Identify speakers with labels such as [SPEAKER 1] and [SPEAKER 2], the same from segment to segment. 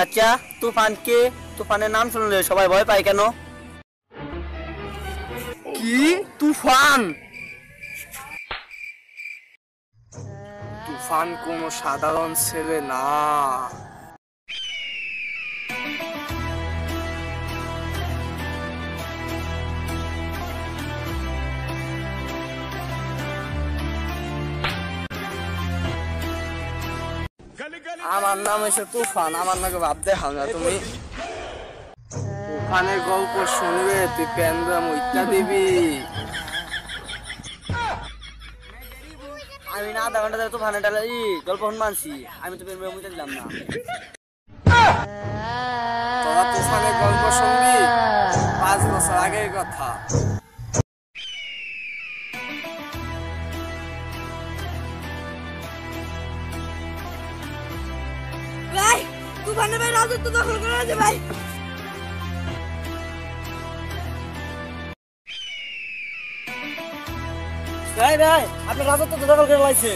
[SPEAKER 1] আচ্ছা তুফান কে? তুফানের নাম শুনলে সবাই ভয় পায় কেন?
[SPEAKER 2] কি তুফান? তুফান কোনো সাধারণ ছেলে না। আমার নাম হচ্ছে তুফান, আমার নাকি ভাব দেখাও না তুমি। তুফানের গল্প শুনবে তুই প্যান্ডা মুইতা দিবি।
[SPEAKER 1] আমি না আধা ঘন্টা ধরে তুফানের গল্প মানছি, আমি তো প্রেম মুইতে দিলাম না।
[SPEAKER 2] তোরা তুফানের গল্প শুনবি 5 বছর আগের কথা।
[SPEAKER 3] ভাই তুফানের ভাই রাজত্ব দখল করে আছে ভাই।
[SPEAKER 1] ভাই ভাই আপনি রাজত্ব দখল করে লাইছে।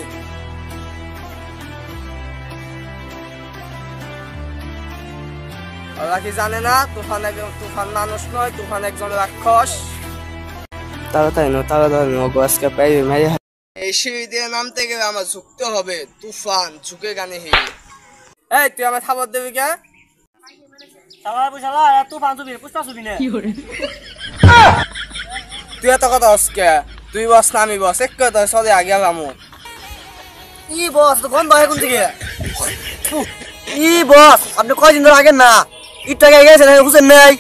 [SPEAKER 2] ওরা কি জানে না তুফান মানুষ নয়, তুফান একজন রাক্ষস। তাড়াতাড়ি আজকে পাই মারি। এই সিঁড়ি দিয়ে নামতে গেলে আমার ঝুঁকতে হবে। তুফান ঝুঁকে গানে হে। এই তুই আমার খাবার দিবি কে?
[SPEAKER 1] শালা বুঝালা তুফান তুমি পুষ্পা ছবি না।
[SPEAKER 2] তুই এত কথা আজকে তুই বস না আমি বস এক কথা চলে আগে আমু।
[SPEAKER 1] ই বস তো গন্ধ হয় কোন থেকে? ই বস আপনি কয়দিন ধরে আগে না একটু আগে গেছেন বুঝেন নাই?